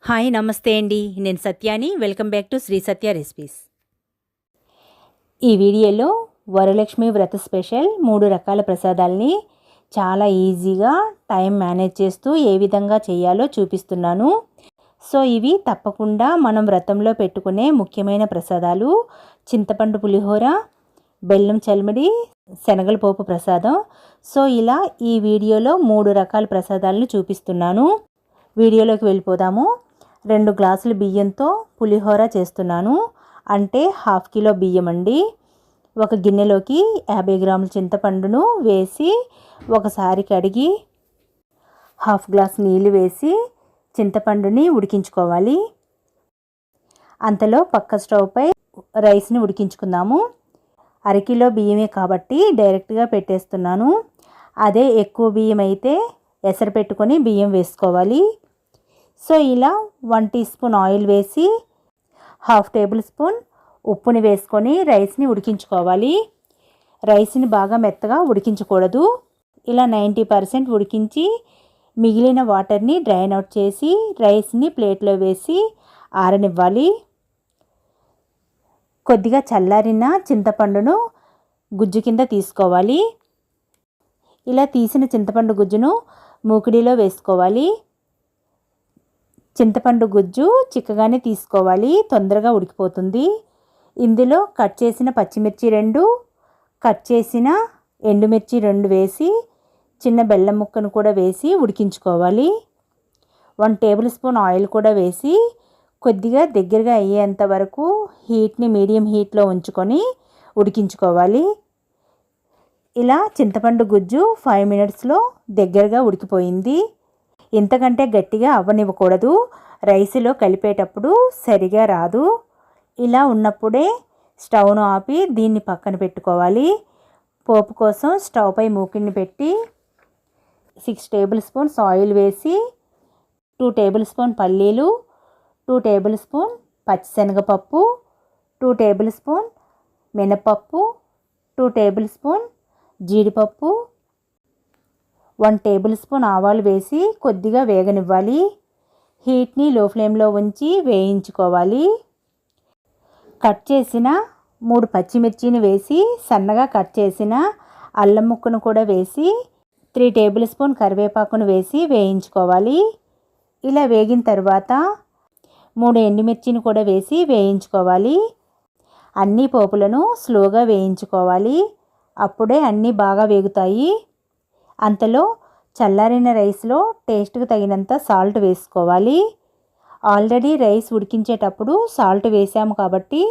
Hi నమస్తే అండి. నేను సత్యాని. Welcome back to Sri Satya recipes. ఈ వీడియోలో వరలక్ష్మి వ్రత స్పెషల్ 3 రకాల ప్రసాదాలని చాలా ఈజీగా టైం మేనేజ్ చేస్తూ ఏ విధంగా చేయాలో చూపిస్తున్నాను. సో ఇవి తప్పకుండా మనం వ్రతంలో పెట్టుకునే ముఖ్యమైన ప్రసాదాలు. చింతపండు పులిహోర, బెల్లం చల్మిడి, శనగల పోపు ప్రసాదం. సో ఇలా ఈ వీడియోలో 3 రకాల ప్రసాదాలను చూపిస్తున్నాను. వీడియోలోకి వెళ్ళిపోదాము. 2 గ్లాసుల బియ్యంతో పులిహోర చేస్తున్నాను. అంటే 1/2 కిలో బియ్యం అండి. ఒక గిన్నెలోకి 50 గ్రాముల చింతపండును వేసి ఒకసారి కడిగి 1/2 గ్లాస్ నీళ్ళు వేసి చింతపండుని ఉడికించుకోవాలి. అంతలో పక్క స్టవ్పై రైస్ని ఉడికించుకుందాము. 1/2 కిలో బియ్యమే కాబట్టి డైరెక్ట్గా పెట్టేస్తున్నాను. అదే ఎక్కువ బియ్యం అయితే ఎసరు పెట్టుకొని బియ్యం వేసుకోవాలి. సో ఇలా 1 టీ స్పూన్ ఆయిల్ వేసి 1/2 టేబుల్ స్పూన్ ఉప్పుని వేసుకొని రైస్ని ఉడికించుకోవాలి. రైస్ని బాగా మెత్తగా ఉడికించకూడదు. ఇలా 90% ఉడికించి మిగిలిన వాటర్ని డ్రైన్ అవుట్ చేసి రైస్ని ప్లేట్లో వేసి ఆరనివ్వాలి. కొద్దిగా చల్లారిన చింతపండును గుజ్జు కింద తీసుకోవాలి. ఇలా తీసిన చింతపండు గుజ్జును మూకిడిలో వేసుకోవాలి. చింతపండు గుజ్జు చిక్కగానే తీసుకోవాలి, తొందరగా ఉడికిపోతుంది. ఇందులో కట్ చేసిన పచ్చిమిర్చి 2, కట్ చేసిన ఎండుమిర్చి 2 వేసి చిన్న బెల్లం ముక్కను కూడా వేసి ఉడికించుకోవాలి. 1 టేబుల్ స్పూన్ ఆయిల్ కూడా వేసి కొద్దిగా దగ్గరగా అయ్యేంత వరకు హీట్ని మీడియం హీట్లో ఉంచుకొని ఉడికించుకోవాలి. ఇలా చింతపండు గుజ్జు 5 మినిట్స్లో దగ్గరగా ఉడికిపోయింది. ఇంతకంటే గట్టిగా అవ్వనివ్వకూడదు. రైస్లో కలిపేటప్పుడు సరిగా రాదు. ఇలా ఉన్నప్పుడే స్టవ్ను ఆపి దీన్ని పక్కన పెట్టుకోవాలి. పోపు కోసం స్టవ్ పై మూకిడిని పెట్టి 6 టేబుల్ స్పూన్స్ ఆయిల్ వేసి 2 టేబుల్ స్పూన్ పల్లీలు, 2 టేబుల్ స్పూన్ పచ్చిశనగపప్పు, 2 టేబుల్ స్పూన్ మినపప్పు, 2 టేబుల్ స్పూన్ జీడిపప్పు, 1 టేబుల్ స్పూన్ ఆవాలు వేసి కొద్దిగా వేగనివ్వాలి. హీట్ని లో ఫ్లేమ్లో ఉంచి వేయించుకోవాలి. కట్ చేసిన 3 పచ్చిమిర్చిని వేసి సన్నగా కట్ చేసిన అల్లం ముక్కను కూడా వేసి 3 టేబుల్ స్పూన్ కరివేపాకును వేసి వేయించుకోవాలి. ఇలా వేగిన తర్వాత 3 ఎండుమిర్చిని కూడా వేసి వేయించుకోవాలి. అన్ని పోపులను స్లోగా వేయించుకోవాలి. అప్పుడే అన్నీ బాగా వేగుతాయి. అంతలో చల్లారిన రైస్లో టేస్ట్కి తగినంత సాల్ట్ వేసుకోవాలి. ఆల్రెడీ రైస్ ఉడికించేటప్పుడు సాల్ట్ వేసాము కాబట్టి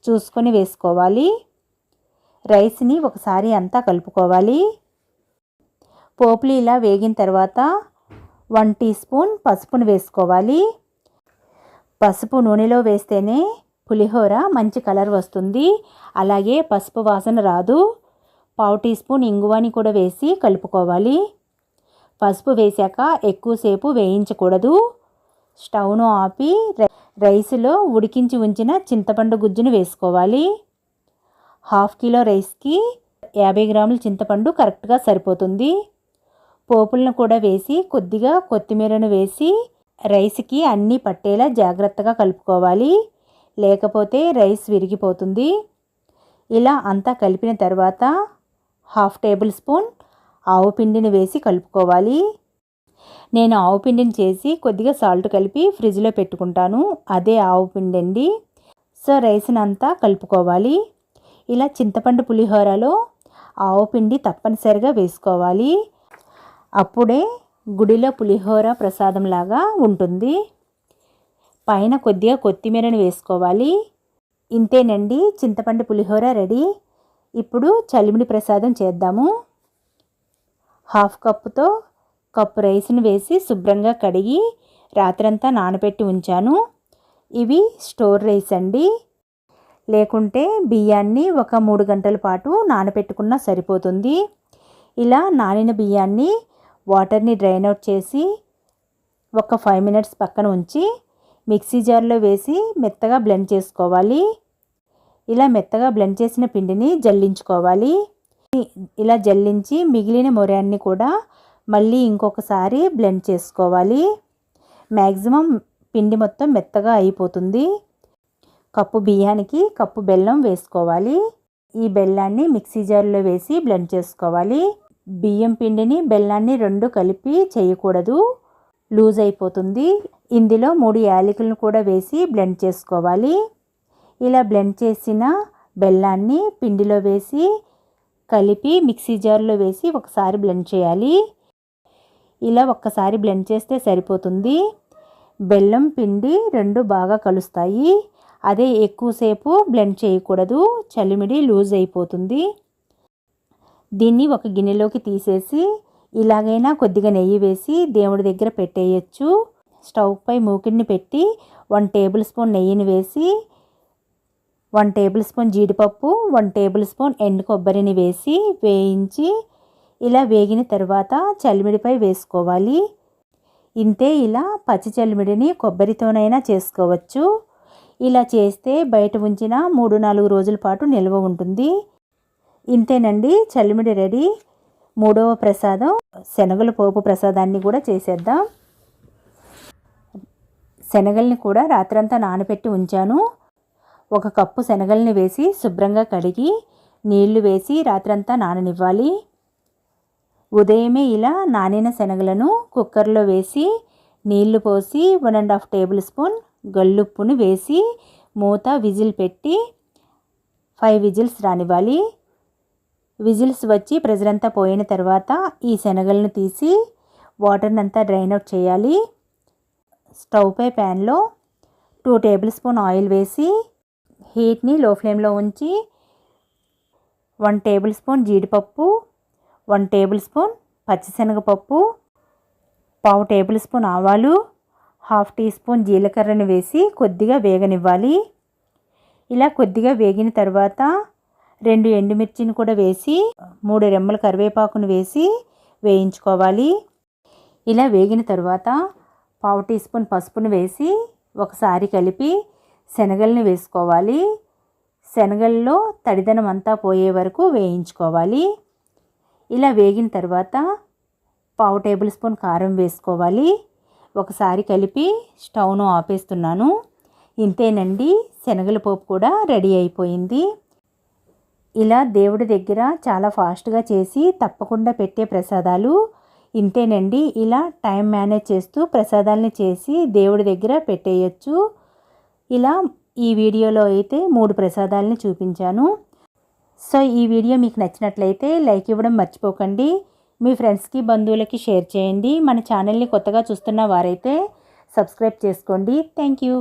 చూసుకొని వేసుకోవాలి. రైస్ని ఒకసారి అంతా కలుపుకోవాలి. పోపులు ఇలా వేగిన తర్వాత 1 టీ స్పూన్ పసుపును వేసుకోవాలి. పసుపు నూనెలో వేస్తేనే పులిహోర మంచి కలర్ వస్తుంది. అలాగే పసుపు వాసన రాదు. 1/2 టీ స్పూన్ ఇంగువని కూడా వేసి కలుపుకోవాలి. పసుపు వేశాక ఎక్కువసేపు వేయించకూడదు. స్టవ్ను ఆపి రైస్లో ఉడికించి ఉంచిన చింతపండు గుజ్జును వేసుకోవాలి. 1/2 కిలో రైస్కి 50 గ్రాముల చింతపండు కరెక్ట్గా సరిపోతుంది. పోపులను కూడా వేసి కొద్దిగా కొత్తిమీరను వేసి రైస్కి అన్నీ పట్టేలా జాగ్రత్తగా కలుపుకోవాలి. లేకపోతే రైస్ విరిగిపోతుంది. ఇలా అంతా కలిపిన తర్వాత 1/2 టేబుల్ స్పూన్ ఆవు పిండిని వేసి కలుపుకోవాలి. నేను ఆవు పిండిని చేసి కొద్దిగా సాల్ట్ కలిపి ఫ్రిడ్జ్లో పెట్టుకుంటాను. అదే ఆవు పిండి అండి. సో రైస్ని అంతా కలుపుకోవాలి. ఇలా చింతపండు పులిహోరలో ఆవు పిండి తప్పనిసరిగా వేసుకోవాలి. అప్పుడే గుడిలో పులిహోర ప్రసాదంలాగా ఉంటుంది. పైన కొద్దిగా కొత్తిమీరని వేసుకోవాలి. ఇంతేనండి, చింతపండు పులిహోర రెడీ. ఇప్పుడు చలిమిడి ప్రసాదం చేద్దాము. 1/2 కప్పుతో కప్పు రైస్ని వేసి శుభ్రంగా కడిగి రాత్రంతా నానబెట్టి ఉంచాను. ఇవి స్టోర్ రైస్ అండి. లేకుంటే బియ్యాన్ని ఒక 3 గంటల పాటు నానబెట్టుకున్నా సరిపోతుంది. ఇలా నానిన బియ్యాన్ని వాటర్ని డ్రైన్ అవుట్ చేసి ఒక 5 మినిట్స్ పక్కన ఉంచి మిక్సీ జార్లో వేసి మెత్తగా బ్లెండ్ చేసుకోవాలి. ఇలా మెత్తగా బ్లెండ్ చేసిన పిండిని జల్లించుకోవాలి. ఇలా జల్లించి మిగిలిన మొరాన్ని కూడా మళ్ళీ ఇంకొకసారి బ్లెండ్ చేసుకోవాలి. మ్యాక్సిమం పిండి మొత్తం మెత్తగా అయిపోతుంది. కప్పు బియ్యానికి కప్పు బెల్లం వేసుకోవాలి. ఈ బెల్లాన్ని మిక్సీ జార్లో వేసి బ్లెండ్ చేసుకోవాలి. బియ్యం పిండిని బెల్లాన్ని రెండు కలిపి చేయకూడదు, లూజ్ అయిపోతుంది. ఇందులో 3 యాలకులను కూడా వేసి బ్లెండ్ చేసుకోవాలి. ఇలా బ్లెండ్ చేసిన బెల్లాన్ని పిండిలో వేసి కలిపి మిక్సీ జార్లో వేసి ఒకసారి బ్లెండ్ చేయాలి. ఇలా ఒక్కసారి బ్లెండ్ చేస్తే సరిపోతుంది. బెల్లం పిండి రెండు బాగా కలుస్తాయి. అదే ఎక్కువసేపు బ్లెండ్ చేయకూడదు, చలిమిడి లూజ్ అయిపోతుంది. దీన్ని ఒక గిన్నెలోకి తీసేసి ఇలాగైనా కొద్దిగా నెయ్యి వేసి దేవుడి దగ్గర పెట్టేయచ్చు. స్టవ్ పై మూకిడిని పెట్టి 1 టేబుల్ స్పూన్ నెయ్యిని వేసి 1 టేబుల్ స్పూన్ జీడిపప్పు, 1 టేబుల్ స్పూన్ ఎండు కొబ్బరిని వేసి వేయించి ఇలా వేగిన తర్వాత చలిమిడిపై వేసుకోవాలి. ఇంతే, ఇలా పచ్చి చలిమిడిని కొబ్బరితోనైనా చేసుకోవచ్చు. ఇలా చేస్తే బయట ఉంచిన 3-4 రోజుల పాటు నిల్వ ఉంటుంది. ఇంతేనండి, చలిమిడి రెడీ. మూడవ ప్రసాదం శనగల పోపు ప్రసాదాన్ని కూడా చేసేద్దాం. శనగల్ని కూడా రాత్రంతా నానబెట్టి ఉంచాను. 1 కప్పు శనగల్ని వేసి శుభ్రంగా కడిగి నీళ్లు వేసి రాత్రంతా నాననివ్వాలి. ఉదయమే ఇలా నానిన శనగలను కుక్కర్లో వేసి నీళ్లు పోసి 1.5 టేబుల్ స్పూన్ గల్లుప్పును వేసి మూత విజిల్ పెట్టి 5 విజిల్స్ రానివ్వాలి. విజిల్స్ వచ్చి ప్రెజర్ అంతా పోయిన తర్వాత ఈ శనగలను తీసి వాటర్ని అంతా డ్రైన్ అవుట్ చేయాలి. స్టవ్ పై ప్యాన్లో 2 టేబుల్ స్పూన్ ఆయిల్ వేసి హీట్ని లో ఫ్లేమ్లో ఉంచి 1 టేబుల్ స్పూన్ జీడిపప్పు, 1 టేబుల్ స్పూన్ పచ్చిశనగపప్పు, 1/2 టేబుల్ స్పూన్ ఆవాలు, 1/2 టీ స్పూన్ జీలకర్రను వేసి కొద్దిగా వేగనివ్వాలి. ఇలా కొద్దిగా వేగిన తర్వాత 2 ఎండుమిర్చిని కూడా వేసి 3 రెమ్మల కరివేపాకును వేసి వేయించుకోవాలి. ఇలా వేగిన తర్వాత 1/2 టీ స్పూన్ పసుపును వేసి ఒకసారి కలిపి శనగల్ని వేసుకోవాలి. శనగల్లో తడిదనం అంతా పోయే వరకు వేయించుకోవాలి. ఇలా వేగిన తర్వాత 1/2 టేబుల్ స్పూన్ కారం వేసుకోవాలి. ఒకసారి కలిపి స్టవ్ను ఆపేస్తున్నాను. ఇంతేనండి, శనగల పోపు కూడా రెడీ అయిపోయింది. ఇలా దేవుడి దగ్గర చాలా ఫాస్ట్గా చేసి తప్పకుండా పెట్టే ప్రసాదాలు ఇంతేనండి. ఇలా టైం మేనేజ్ చేస్తూ ప్రసాదాలని చేసి దేవుడి దగ్గర పెట్టేయచ్చు. ఇలా ఈ వీడియోలో అయితే 3 ప్రసాదాలని చూపించాను. సో ఈ వీడియో మీకు నచ్చినట్లయితే లైక్ ఇవ్వడం మర్చిపోకండి. మీ ఫ్రెండ్స్కి, బంధువులకి షేర్ చేయండి. మన ఛానల్ని కొత్తగా చూస్తున్న వారైతే సబ్స్క్రైబ్ చేసుకోండి. Thank you.